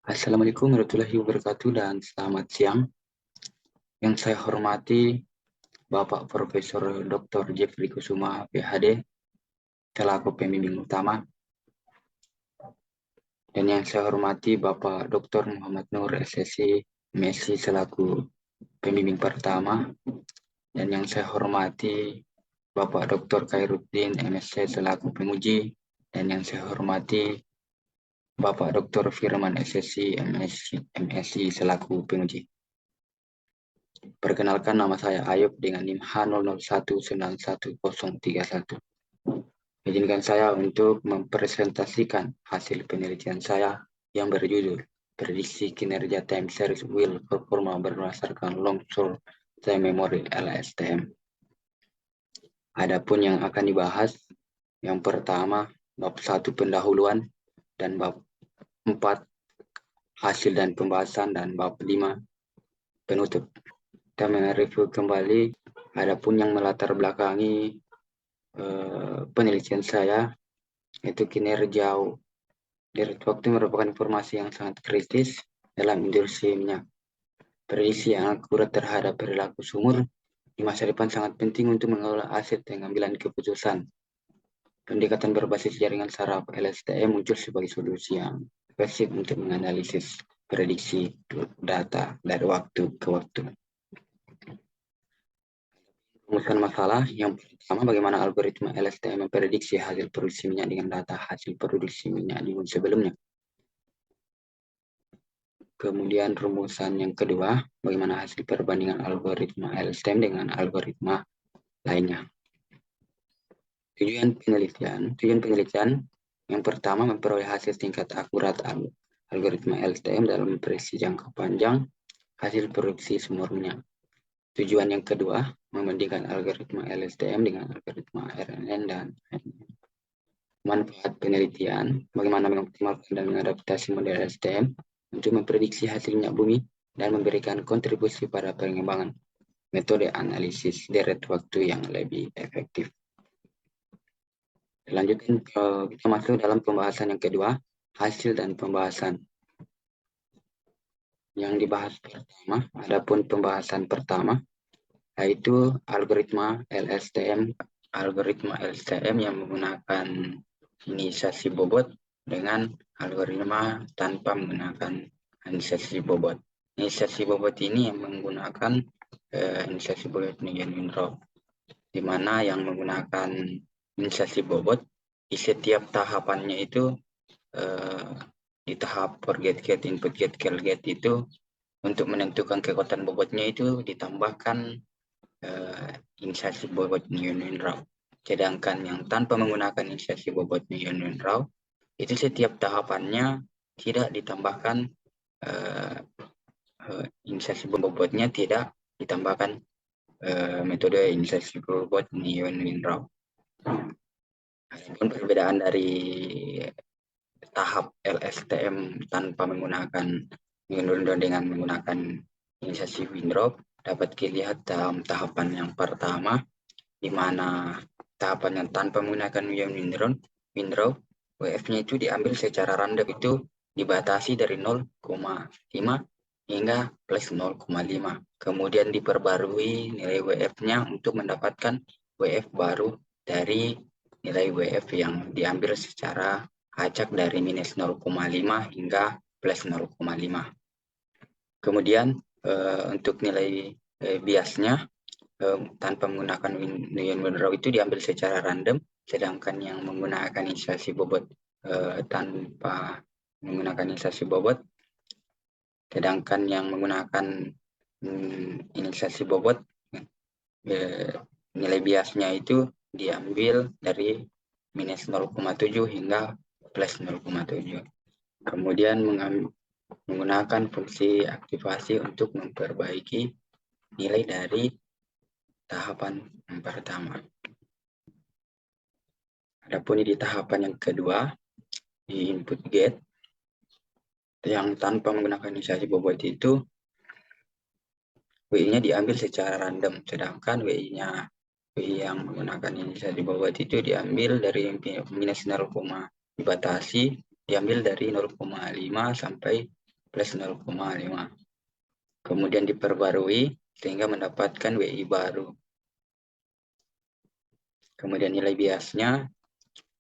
Assalamualaikum warahmatullahi wabarakatuh dan selamat siang. Yang saya hormati Bapak Profesor Dr. Jeffrey Kusuma, PhD, selaku pembimbing utama. Dan yang saya hormati Bapak Dr. Muhammad Nur, SSC, MSc, selaku pembimbing pertama. Dan yang saya hormati Bapak Dr. Khairuddin, MSc, selaku penguji. Dan yang saya hormati Bapak Dr. Firman, SSC, MSc, selaku penguji. Perkenalkan, nama saya Ayub dengan NIM H00191031. Izinkan saya untuk mempresentasikan hasil penelitian saya yang berjudul Prediksi Kinerja Time Series Wheel Performa berdasarkan Long Short Time Memory LSTM. Adapun yang akan dibahas, yang pertama bab 1 pendahuluan, dan bab 4 hasil dan pembahasan, dan bab 5 penutup. Kita mereview kembali adapun yang melatar belakangi penelitian saya, yaitu kinerja direct waktu merupakan informasi yang sangat kritis dalam industri minyak. Prediksi yang akurat terhadap perilaku sumur di masa depan sangat penting untuk mengelola aset dan pengambilan keputusan. Pendekatan berbasis jaringan saraf LSTM muncul sebagai solusi yang efektif untuk menganalisis prediksi data dari waktu ke waktu. Rumusan masalah yang pertama, bagaimana algoritma LSTM memprediksi hasil produksi minyak dengan data hasil produksi minyak di tahun sebelumnya. Kemudian rumusan yang kedua, bagaimana hasil perbandingan algoritma LSTM dengan algoritma lainnya. Tujuan penelitian yang pertama, memperoleh hasil tingkat akurat algoritma LSTM dalam prediksi jangka panjang hasil produksi sumur minyak. Tujuan yang kedua, membandingkan algoritma LSTM dengan algoritma RNN dan NN. Manfaat penelitian, bagaimana mengoptimalkan dan mengadaptasi model LSTM untuk memprediksi hasil minyak bumi dan memberikan kontribusi pada pengembangan metode analisis deret waktu yang lebih efektif. Lanjutkan, kita masuk dalam pembahasan yang kedua, hasil dan pembahasan. Yang dibahas pertama, adapun pembahasan pertama, yaitu algoritma LSTM yang menggunakan inisiasi bobot dengan algoritma tanpa menggunakan inisiasi bobot. Inisiasi bobot ini yang menggunakan inisiasi bobot Newton-Raphson, di mana yang menggunakan inisiasi bobot di setiap tahapannya itu di tahap forget gate, input gate, call gate itu untuk menentukan kekuatan bobotnya itu ditambahkan inisiasi bobot Newton-Raphson. Sedangkan yang tanpa menggunakan inisiasi bobot Newton-Raphson itu setiap tahapannya tidak ditambahkan inisiasi bobotnya, tidak ditambahkan metode inisiasi bobot Newton-Raphson. Adapun perbedaan dari tahap LSTM tanpa menggunakan Newton-Raphson dengan menggunakan inisiasi Windrow dapat dilihat dalam tahapan yang pertama, di mana tahapan yang tanpa menggunakan Windrow, WF-nya itu diambil secara random, itu dibatasi dari 0,5 hingga plus 0,5. Kemudian diperbarui nilai WF-nya untuk mendapatkan WF baru dari nilai WF yang diambil secara acak dari minus 0,5 hingga plus 0,5. Kemudian untuk nilai biasnya tanpa menggunakan Newton-Raphson itu diambil secara random, sedangkan yang menggunakan inisiasi bobot tanpa menggunakan inisiasi bobot, sedangkan yang menggunakan inisiasi bobot nilai biasnya itu diambil dari minus 0,7 hingga plus 0,7. Kemudian menggunakan fungsi aktivasi untuk memperbaiki nilai dari tahapan yang pertama. Adapun di tahapan yang kedua, di input gate yang tanpa menggunakan inisiasi bobot itu WI-nya diambil secara random, sedangkan WI yang menggunakan inisiasi bobot itu diambil dari minus 0, dibatasi, diambil dari 0,5 sampai plus 0,5. Kemudian diperbarui sehingga mendapatkan WI baru. Kemudian nilai biasnya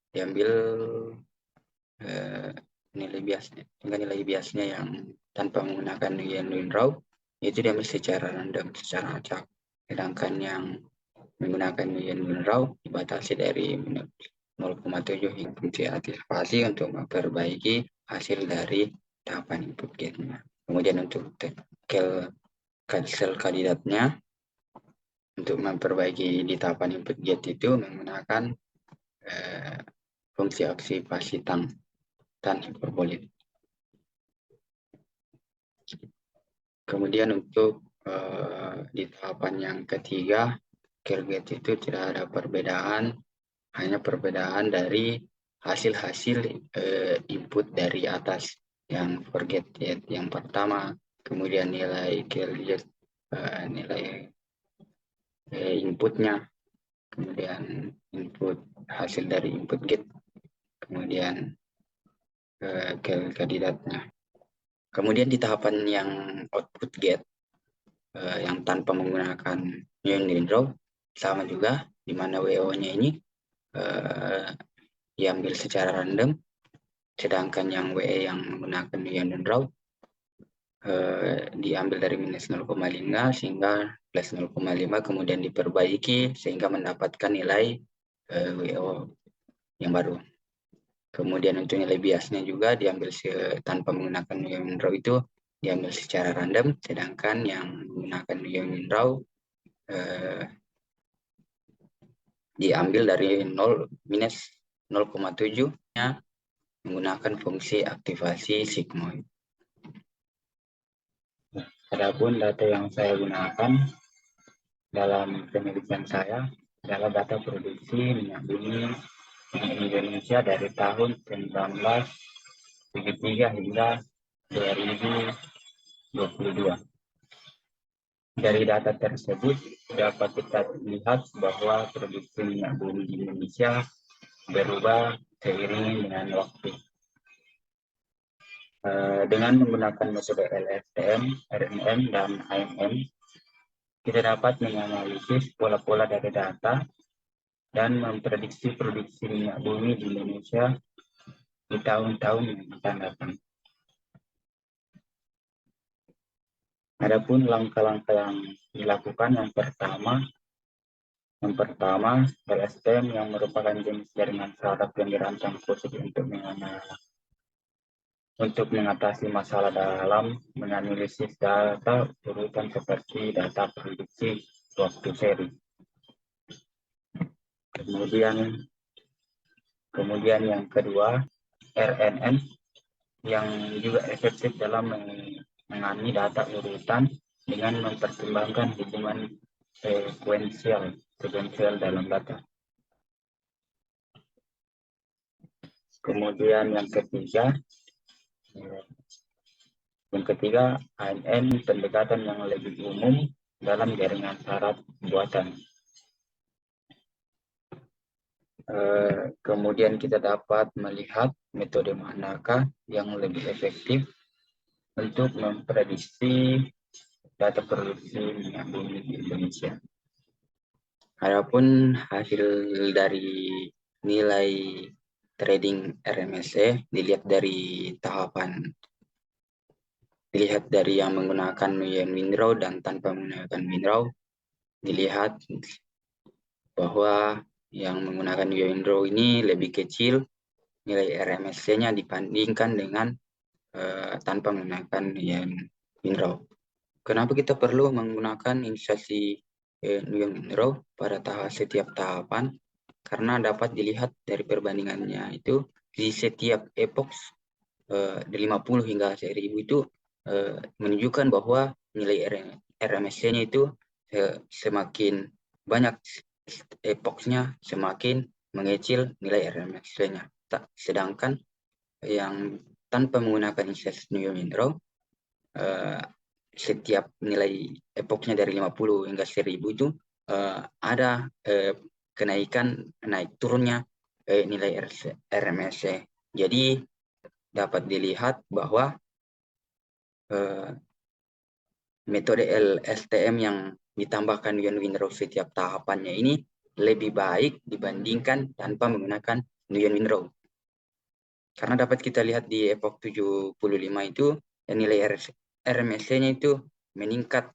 diambil nilai biasnya yang tanpa menggunakan Nguyen-Luen-Rao itu diambil secara random, secara acak. Sedangkan yang menggunakan Nguyen-Luen-Rao dibatasi dari 0,7 hingga fungsi aktivasi untuk memperbaiki hasil dari tahapan input gate-nya. Kemudian untuk sel kandidatnya untuk memperbaiki di tahapan input gate itu menggunakan fungsi aktivasi tan hiperbolit. Kemudian untuk di tahapan yang ketiga, gate itu tidak ada perbedaan, hanya perbedaan dari hasil-hasil input dari atas yang forget gate yang pertama, kemudian nilai gate nilai inputnya, kemudian input hasil dari input gate, kemudian kandidatnya. Kemudian di tahapan yang output gate yang tanpa menggunakan Nguyen-Luen-Rao sama juga, di mana WO-nya ini diambil secara random, sedangkan yang WE yang menggunakan Nguyen-Luen-Rao diambil dari minus 0,5 sehingga plus 0,5, kemudian diperbaiki sehingga mendapatkan nilai WO yang baru. Kemudian untuk nilai biasnya juga diambil tanpa menggunakan Nguyen-Luen-Rao itu diambil secara random, sedangkan yang menggunakan Nguyen-Luen-Rao diambil dari minus 0,7-nya menggunakan fungsi aktivasi sigmoid. Adapun data yang saya gunakan dalam penelitian saya adalah data produksi minyak bumi di Indonesia dari tahun 1973 hingga 2022. Dari data tersebut dapat kita lihat bahwa produksi minyak bumi di Indonesia berubah seiring dengan waktu. Dengan menggunakan metode LSTM, RMM, dan AMM, kita dapat menganalisis pola-pola dari data dan memprediksi produksi minyak bumi di Indonesia di tahun-tahun yang akan datang. Adapun langkah-langkah yang dilakukan, yang pertama LSTM yang merupakan jenis jaringan saraf yang dirancang khusus untuk mengatasi masalah dalam menganalisis data urutan seperti data produksi waktu seri. Kemudian yang kedua, RNN yang juga efektif dalam menangani data urutan dengan mempertimbangkan hubungan sekuensial dalam data. Kemudian yang ketiga, ANN pendekatan yang lebih umum dalam jaringan saraf buatan. Kemudian kita dapat melihat metode manakah yang lebih efektif untuk memprediksi data produksi minyak bumi di Indonesia. Adapun hasil dari nilai trading RMSE dilihat dari yang menggunakan Nguyen-Luen-Rao dan tanpa menggunakan Nguyen-Rao, dilihat bahwa yang menggunakan Nguyen-Rao ini lebih kecil nilai RMSE-nya dibandingkan dengan tanpa menggunakan Nguyen-Luen-Rao. Kenapa kita perlu menggunakan inisiasi Nguyen-Luen-Rao pada setiap tahapan? Karena dapat dilihat dari perbandingannya itu di setiap epoch dari 50 hingga 1000 itu menunjukkan bahwa nilai RMSE-nya itu semakin banyak epochnya, semakin mengecil nilai RMSE-nya. Sedangkan yang tanpa menggunakan inisiasi Nguyen-Luen-Rao, setiap nilai epochnya dari 50 hingga 1000 itu ada naik turunnya nilai RMSE. Jadi dapat dilihat bahwa metode LSTM yang ditambahkan Nguyen Win Rao setiap tahapannya ini lebih baik dibandingkan tanpa menggunakan Nguyen Win Rao. Karena dapat kita lihat di epoch 75 itu nilai RMSE-nya itu meningkat,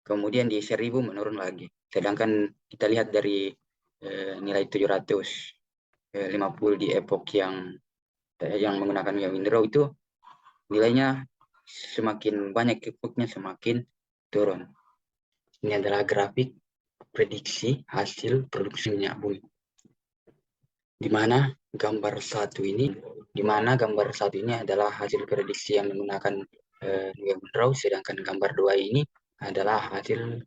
kemudian di 1000 menurun lagi. Sedangkan kita lihat dari nilai 750 di epoch yang menggunakan Nguyen Win Rao itu nilainya semakin banyak epochnya semakin turun. Ini adalah grafik prediksi hasil produksi minyak bumi. Di mana gambar satu ini adalah hasil prediksi yang menggunakan Nguyen Win Rao, sedangkan gambar 2 ini adalah hasil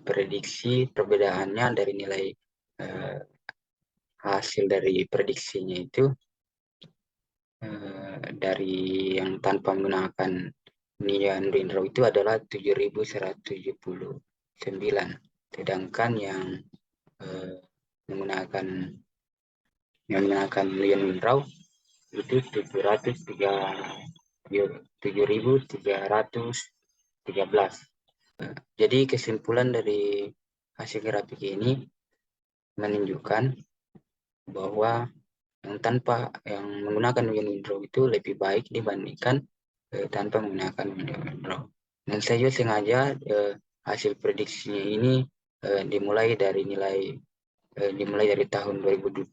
prediksi perbedaannya dari nilai hasil dari prediksinya itu dari yang tanpa menggunakan Nguyen Win Rao itu adalah 7.179, sedangkan yang menggunakan Nguyen Win Rao itu 7.313. Jadi kesimpulan dari hasil grafik ini menunjukkan bahwa yang menggunakan Nguyen Win Rao itu lebih baik dibandingkan tanpa menggunakan Nguyen Win Rao. Dan saya sengaja hasil prediksinya ini dimulai dari tahun 2022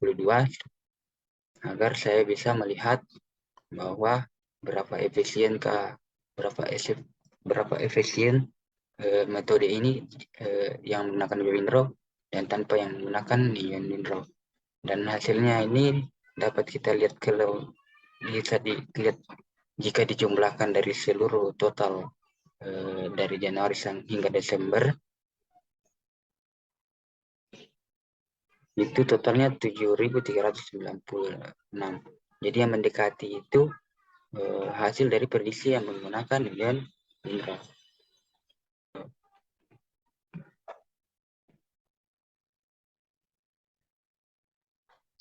agar saya bisa melihat bahwa berapa efisien metode ini yang menggunakan Nguyen Win Rao dan tanpa yang menggunakan Nguyen Win Rao. Dan hasilnya ini dapat kita lihat bisa dilihat jika dijumlahkan dari seluruh total dari Januari hingga Desember, itu totalnya 7.396. Jadi yang mendekati itu hasil dari prediksi yang menggunakan Nguyen Win Rao.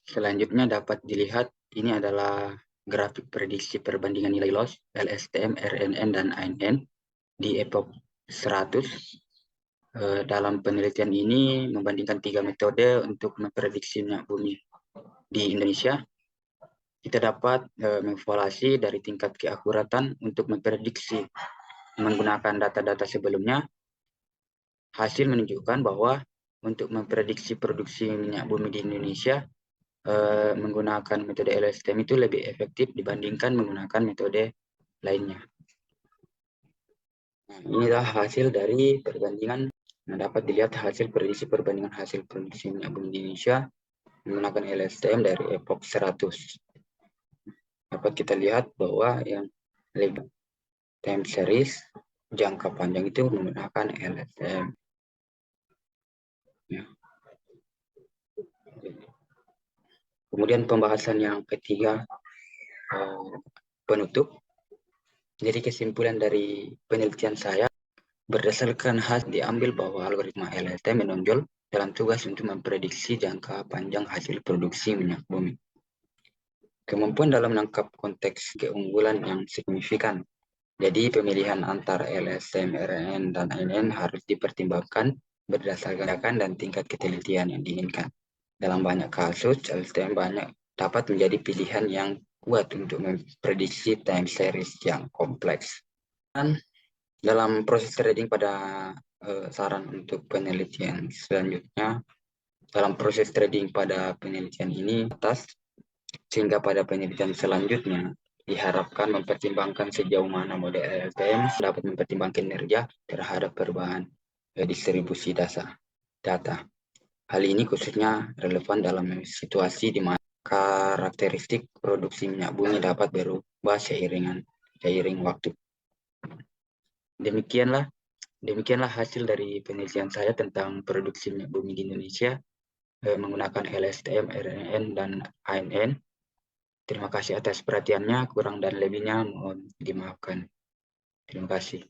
Selanjutnya dapat dilihat ini adalah grafik prediksi perbandingan nilai loss LSTM, RNN, dan ANN di epoch 100. Dalam penelitian ini membandingkan 3 metode untuk memprediksi minyak bumi di Indonesia. Kita dapat mengevaluasi dari tingkat keakuratan untuk memprediksi menggunakan data-data sebelumnya. Hasil menunjukkan bahwa untuk memprediksi produksi minyak bumi di Indonesia, menggunakan metode LSTM itu lebih efektif dibandingkan menggunakan metode lainnya. Nah, inilah hasil dari perbandingan. Nah, dapat dilihat hasil prediksi perbandingan hasil produksi minyak bumi di Indonesia menggunakan LSTM dari epoch 100. Dapat kita lihat bahwa yang lebih time series jangka panjang itu menggunakan LSTM. Ya. Kemudian pembahasan yang ketiga, penutup. Jadi kesimpulan dari penelitian saya, berdasarkan hasil diambil bahwa algoritma LSTM menonjol dalam tugas untuk memprediksi jangka panjang hasil produksi minyak bumi. Kemampuan dalam menangkap konteks keunggulan yang signifikan. Jadi pemilihan antara LSTM, RNN, dan ANN harus dipertimbangkan berdasarkan dan tingkat ketelitian yang diinginkan. Dalam banyak kasus, LSTM dapat menjadi pilihan yang kuat untuk memprediksi time series yang kompleks. Dan dalam proses trading pada saran untuk penelitian selanjutnya, dalam proses trading pada penelitian ini atas, sehingga pada penelitian selanjutnya diharapkan mempertimbangkan sejauh mana model LSTM dapat mempertimbangkan kinerja terhadap perubahan distribusi data. Hal ini khususnya relevan dalam situasi di mana karakteristik produksi minyak bumi dapat berubah seiring waktu. Demikianlah hasil dari penelitian saya tentang produksi minyak bumi di Indonesia menggunakan LSTM, RNN, dan ANN. Terima kasih atas perhatiannya, kurang dan lebihnya mohon dimaafkan. Terima kasih.